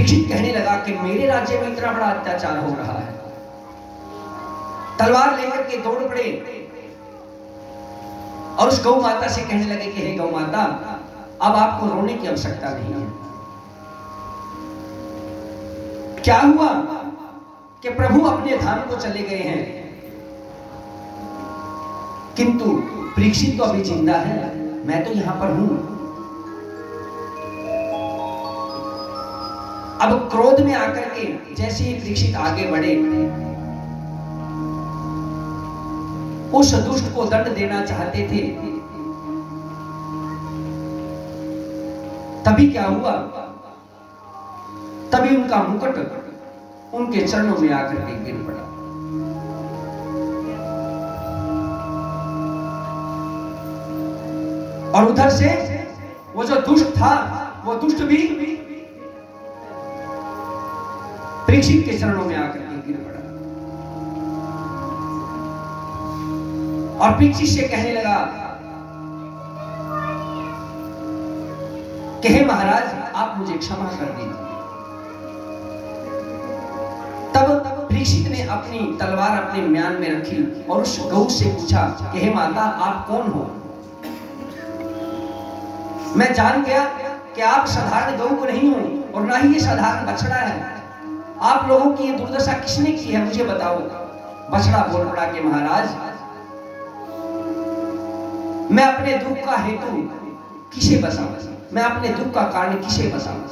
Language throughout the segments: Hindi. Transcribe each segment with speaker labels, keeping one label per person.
Speaker 1: परीक्षित कहने लगा कि मेरे राज्य में इतना बड़ा अत्याचार हो रहा है। तलवार लेकर के दौड़ पड़े और उस गौ माता से कहने लगे कि हे गौ माता, अब आपको रोने की आवश्यकता नहीं है। क्या हुआ कि प्रभु अपने धाम को चले गए हैं, किंतु परीक्षित तो अभी जिंदा है, मैं तो यहां पर हूं। अब क्रोध में आकर के जैसे ही परीक्षित आगे बढ़े, उस दुष्ट को दंड देना चाहते थे, तभी क्या हुआ, तभी उनका मुकुट उनके चरणों में आकर के गिर पड़ा। और उधर से वो जो दुष्ट था, वो दुष्ट भी परीक्षित के चरणों में आकर के गिर पड़ा और परीक्षित से कहने लगा कि हे महाराज, आप मुझे क्षमा कर दीजिए। तब परीक्षित ने अपनी तलवार अपने म्यान में रखी और उस गौ से पूछा कि हे माता, आप कौन हो? मैं जान गया कि आप साधारण गौ को नहीं हो और ना ही ये साधारण बछड़ा है। आप लोगों की ये दुर्दशा किसने की है, मुझे बताओ। बछड़ा बोल पड़ा कि महाराज, मैं अपने दुख का हेतु किसे बताऊं, मैं अपने दुख का कारण किसे बताऊं।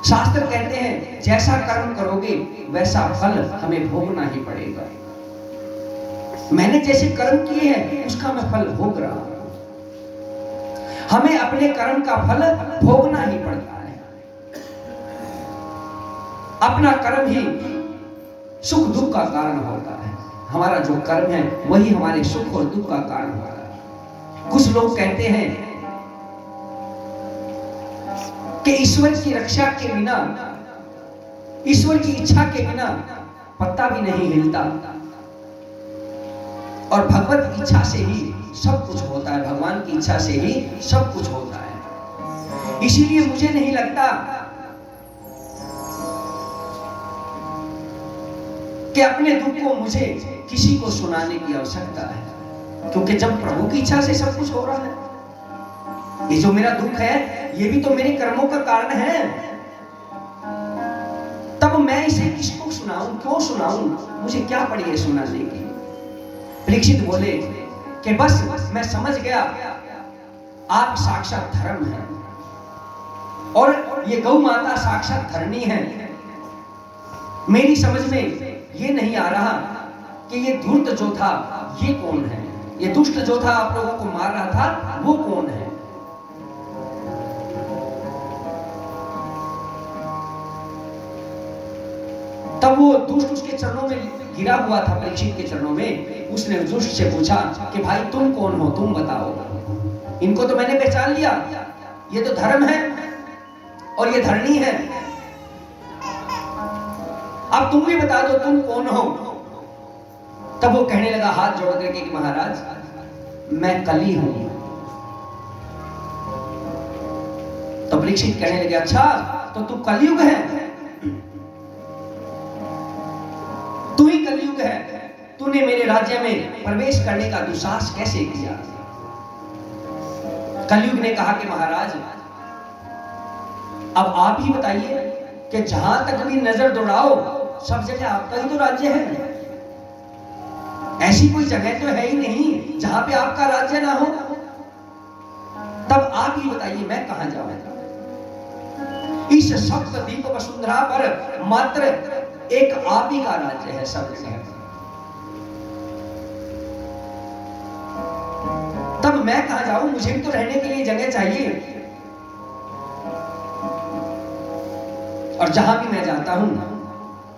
Speaker 1: शास्त्र कहते हैं जैसा कर्म करोगे वैसा फल हमें भोगना ही पड़ेगा। मैंने जैसे कर्म किए हैं उसका मैं फल भोग रहा हूं। हमें अपने कर्म का फल भोगना ही पड़ता है। अपना कर्म ही सुख दुख का कारण होता है। हमारा जो कर्म है वही हमारे सुख और दुख का कारण होता है। कुछ लोग कहते हैं कि ईश्वर की रक्षा के बिना, ईश्वर की इच्छा के बिना पत्ता भी नहीं हिलता और भगवत इच्छा से ही सब कुछ होता है। भगवान की इच्छा से ही सब कुछ होता है। इसीलिए मुझे नहीं लगता कि अपने दुख को मुझे किसी को सुनाने की आवश्यकता है, क्योंकि जब प्रभु की इच्छा से सब कुछ हो रहा है। ये जो मेरा दुख है ये भी तो मेरे कर्मों का कारण है, तब मैं इसे किसको सुनाऊं, क्यों सुनाऊं, मुझे क्या पड़ी है सुनाने की। परीक्षित बोले कि बस मैं समझ गया, आप साक्षात धर्म हैं और ये गौ माता साक्षात धरणी है। मेरी समझ में ये नहीं आ रहा कि ये धूर्त जो था ये कौन है, ये दुष्ट जो था आप लोगों को मार रहा था वो कौन है। तब वो दुष्ट उसके चरणों में गिरा हुआ था, परीक्षित के चरणों में। उसने दुष्ट से पूछा कि भाई तुम कौन हो, तुम बताओ। इनको तो मैंने पहचान लिया, ये तो धर्म है और ये धरणी है, अब तुम भी बता दो तुम कौन हो। तब वो कहने लगा हाथ जोड़ करके कि महाराज मैं कली हूं। तो परीक्षित कहने लगे अच्छा तो तू कलयुग है, तू ही कलयुग है, तूने मेरे राज्य में प्रवेश करने का दुस्साहस कैसे किया। कलयुग ने कहा कि महाराज अब आप ही बताइए कि जहां तक भी नजर दौड़ाओ सब जगह आपका ही तो राज्य है। ऐसी कोई जगह तो है ही नहीं जहां पे आपका राज्य ना हो। तब आप ही बताइए मैं कहां जाऊं। इस सप्त द्वीप वसुंधरा पर मात्र एक आप ही का राज्य है सब जगह। तब मैं कहां जाऊं, मुझे भी तो रहने के लिए जगह चाहिए। और जहां भी मैं जाता हूं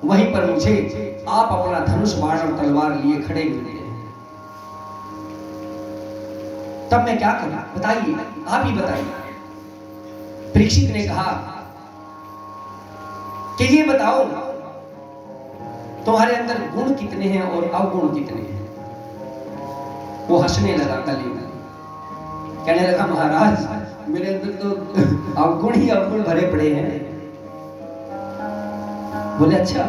Speaker 1: वहीं पर मुझे आप अपना धनुष बाण और तलवार लिए खड़े मिलते हैं। तब मैं क्या करूं बताइए, आप ही बताइए। परीक्षित ने कहा कि ये बताओ तुम्हारे अंदर गुण कितने हैं और अवगुण कितने हैं। वो हंसने लगा कलयुग, कहने लगा महाराज मेरे अंदर तो अवगुण ही अवगुण भरे पड़े हैं। बोले अच्छा,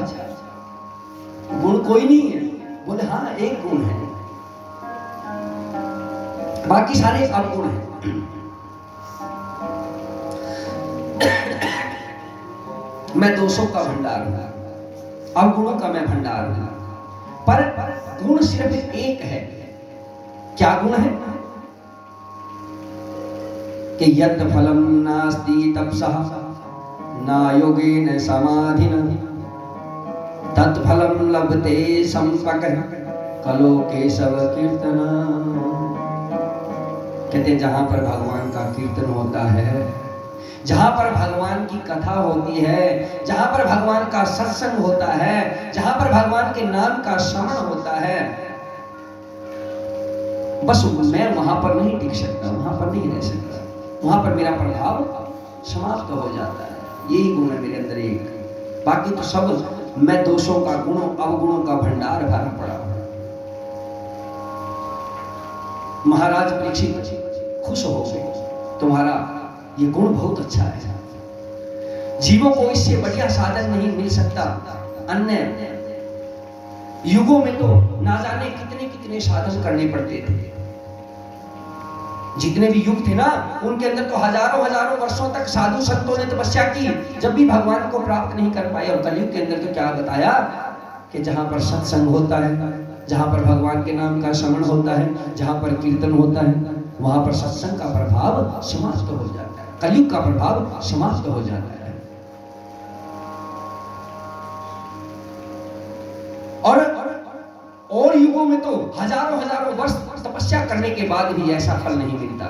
Speaker 1: गुण कोई नहीं है? बोले हाँ, एक गुण है, बाकी सारे अवगुण हैं। मैं दोषों का भंडार हूं, अवगुणों का मैं भंडार हूं, पर गुण सिर्फ एक है। क्या गुण है? कि यत् फलम नास्ति तपसः न योगेन समाधिना तत् फलम लभते संपकः कलो केशव कीर्तना। कहते जहां पर भगवान का कीर्तन होता है, जहां पर भगवान की कथा होती है, जहां पर भगवान का सत्संग होता है, जहां पर भगवान के नाम का श्रवण होता है, बस मैं वहां पर नहीं टिक सकता, वहां पर नहीं रह सकता, वहां पर मेरा प्रभाव समाप्त हो जाता है। यही गुण है मेरे अंदर एक, बाकी तो सब मैं दोषों का, गुणों अवगुणों का भंडार भरा पड़ा हूं। महाराज परीक्षित खुश हो गए, तुम्हारा ये गुण बहुत अच्छा है, जीवों को इससे बढ़िया साधन नहीं मिल सकता। अन्य युगों में तो ना जाने कितने कितने साधन करने पड़ते थे, जितने भी युग थे ना, उनके अंदर तो हजारों हजारों वर्षों तक साधु संतों ने तपस्या की, जब भी भगवान को प्राप्त नहीं कर पाए। और कलयुग के अंदर तो क्या बताया कि जहां पर सत्संग होता है, जहां पर भगवान के नाम का श्रवण होता है, जहां पर कीर्तन होता है, वहां पर सत्संग का प्रभाव समाप्त हो जाता है, कलयुग का प्रभाव समाप्त हो जाता है। और युगों में तो हजारों हजारों वर्ष तपस्या करने के बाद भी ऐसा फल नहीं मिलता।